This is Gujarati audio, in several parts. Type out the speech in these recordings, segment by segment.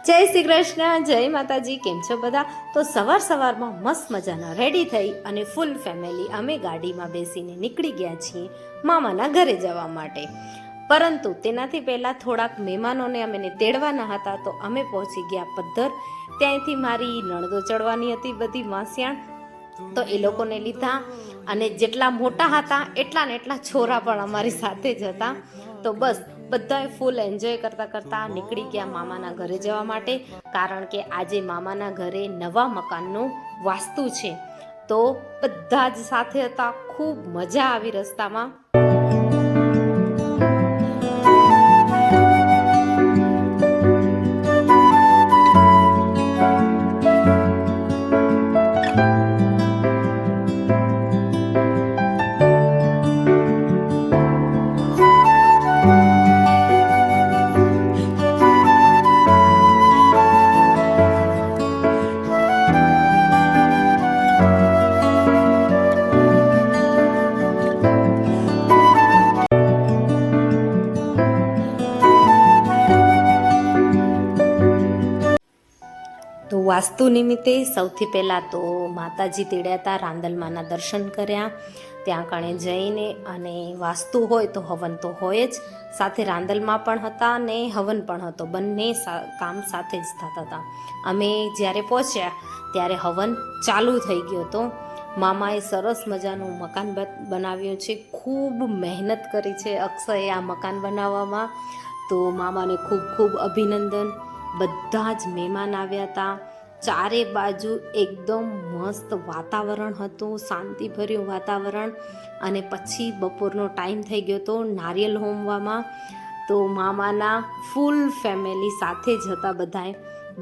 જય શ્રી કૃષ્ણ, જય માતાજી. કેમ છો બધા? તો સવારમાં મસ્ત મજાના રેડી થઈ અને ફૂલ ફેમિલી અમે ગાડીમાં બેસીને નીકળી ગયા છીએ મામાના ઘરે જવા માટે. પરંતુ તેનાથી પહેલાં થોડાક મહેમાનોને અમે તેડવાના હતા, તો અમે પહોંચી ગયા પદ્ધર. ત્યાંથી મારી નણદો ચડવાની હતી, બધી માસિયાણ, તો એ લોકોને લીધા. અને જેટલા મોટા હતા એટલા ને એટલા છોરા પણ અમારી સાથે જ હતા. તો બસ બધાએ ફૂલ એન્જોય કરતાં કરતાં નીકળી ગયા મામાના ઘરે જવા માટે, કારણ કે આજે મામાના ઘરે નવા મકાનનું વાસ્તુ છે. તો બધા જ સાથે હતા, ખૂબ મજા આવી રસ્તામાં. તો વાસ્તુ નિમિત્તે સૌથી પહેલાં તો માતાજી તેડ્યા હતા, રાંદલમાના દર્શન કર્યા. ત્યાં કણે જઈને અને વાસ્તુ હોય તો હવન તો હોય જ, સાથે રાંદલમાં પણ હતા અને હવન પણ હતો, બંને કામ સાથે જ થતા હતા. અમે જ્યારે પહોંચ્યા ત્યારે હવન ચાલુ થઈ ગયો હતો. મામાએ સરસ મજાનું મકાન બનાવ્યું છે, ખૂબ મહેનત કરી છે અક્ષયે આ મકાન બનાવવામાં. તો મામાને ખૂબ ખૂબ અભિનંદન. બધા જ મહેમાન આવ્યા હતા. ચારે બાજુ એકદમ મસ્ત વાતાવરણ હતું, શાંતિભર્યું વાતાવરણ. અને પછી બપોરનો ટાઈમ થઈ ગયો હતો નારિયેલ હોમવામાં. તો મામાના ફૂલ ફેમિલી સાથે જ હતા બધાએ,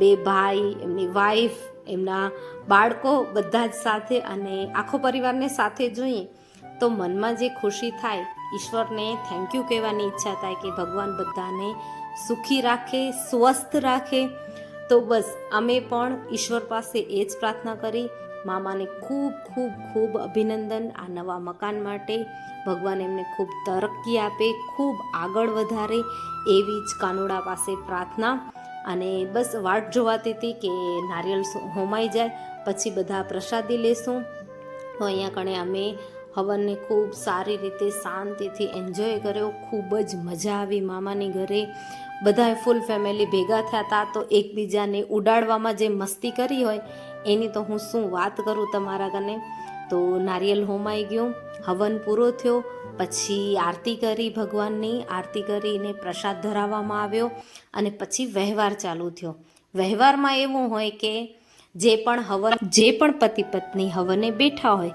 2 ભાઈ, એમની વાઈફ, એમના બાળકો, બધા જ સાથે. અને આખો પરિવારને સાથે જોઈએ તો મનમાં જે ખુશી થાય, ઈશ્વરને થેન્ક યુ કહેવાની ઈચ્છા થાય કે ભગવાન બધાને સુખી રાખે, સ્વસ્થ રાખે. તો બસ અમે પણ ઈશ્વર પાસે એ જ પ્રાર્થના કરી. મામાને ખૂબ ખૂબ ખૂબ અભિનંદન આ નવા મકાન માટે. ભગવાન એમને ખૂબ તરક્કી આપે, ખૂબ આગળ વધારે, એવી જ કાનુડા પાસે પ્રાર્થના. અને બસ વાટ જોવાતી હતી કે નારિયેળ હોમાઈ જાય પછી બધા પ્રસાદી લેશું. તો અહીંયા કણે અમે હવનને ખૂબ સારી રીતે શાંતિથી એન્જોય કર્યો. ખૂબ જ મજા આવી મામાની ઘરે. બધાએ ફૂલ ફેમિલી ભેગા થયા હતા, તો એકબીજાને ઉડાડવામાં જે મસ્તી કરી હોય એની તો હું શું વાત કરું તમારા કને. તો નારિયેલ હોમાઈ ગયું, હવન પૂરો થયો, પછી આરતી કરી, ભગવાનની આરતી કરીને પ્રસાદ ધરાવવામાં આવ્યો. અને પછી વ્યવહાર ચાલુ થયો. વ્યવહારમાં એવું હોય કે જે પણ પતિ પત્ની હવને બેઠા હોય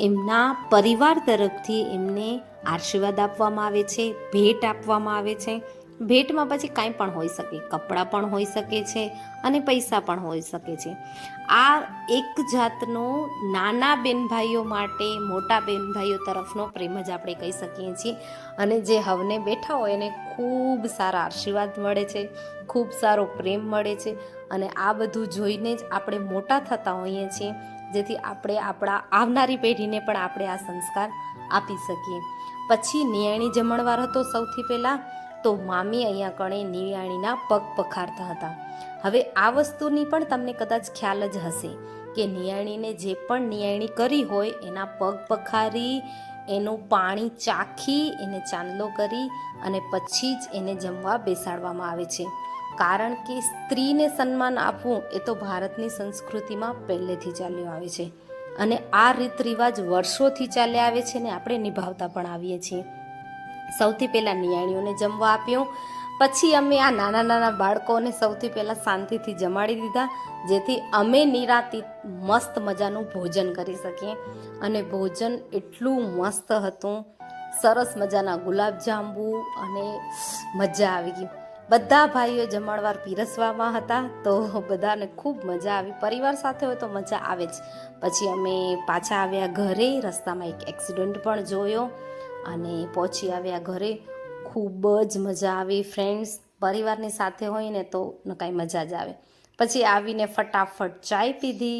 એમના પરિવાર તરફથી એમને આશીર્વાદ આપવામાં આવે છે, ભેટ આપવામાં આવે છે. ભેટમાં પછી કાંઈ પણ હોઈ શકે, કપડાં પણ હોઈ શકે છે અને પૈસા પણ હોઈ શકે છે. આ એક જાતનો નાના બેનભાઈઓ માટે મોટા બેનભાઈઓ તરફનો પ્રેમ જ આપણે કહી શકીએ છીએ. અને જે હવને બેઠા હોય એને ખૂબ સારા આશીર્વાદ મળે છે, ખૂબ સારો પ્રેમ મળે છે. અને આ બધું જોઈને જ આપણે મોટા થતા હોઈએ છીએ, જેથી આપણે આપણા આવનારી પેઢીને પણ આપણે આ સંસ્કાર આપી શકીએ. પછી નિયાણી જમણવાર હતો સૌથી પહેલાં. તો મામી અહીંયા કણે નિયાણીના પગ પખારતા હતા. હવે આ વસ્તુની પણ તમને કદાચ ખ્યાલ જ હશે કે નિયાણીને જે પણ નિયાણી કરી હોય એના પગ પખારી, એનું પાણી ચાખી, એને ચાંદલો કરી અને પછી જ એને જમવા બેસાડવામાં આવે છે. કારણ કે સ્ત્રીને સન્માન આપવું એ તો ભારતની સંસ્કૃતિમાં પહેલેથી ચાલ્યું આવે છે. અને આ રીત રિવાજ વર્ષોથી ચાલ્યા આવે છે ને આપણે નિભાવતા પણ આવીએ છીએ. સૌથી પહેલાં નિયાણીઓને જમવા આપ્યું. પછી અમે આ નાના નાના બાળકોને સૌથી પહેલાં શાંતિથી જમાડી દીધા, જેથી અમે નિરાંતિત મસ્ત મજાનું ભોજન કરી શકીએ. અને ભોજન એટલું મસ્ત હતું, સરસ મજાના ગુલાબજાંબુ, અને મજા આવી ગઈ. બધા ભાઈઓ જમણવાર પીરસવામાં હતા, તો બધાને ખૂબ મજા આવી. પરિવાર સાથે હોય તો મજા આવે જ. પછી અમે પાછા આવ્યા ઘરે. રસ્તામાં એક એક્સિડન્ટ પણ જોયો અને પહોંચી આવ્યા ઘરે. ખૂબ જ મજા આવી. ફ્રેન્ડ્સ પરિવારની સાથે હોય ને તો કાંઈ મજા જ આવે. પછી આવીને ફટાફટ ચાય પીધી.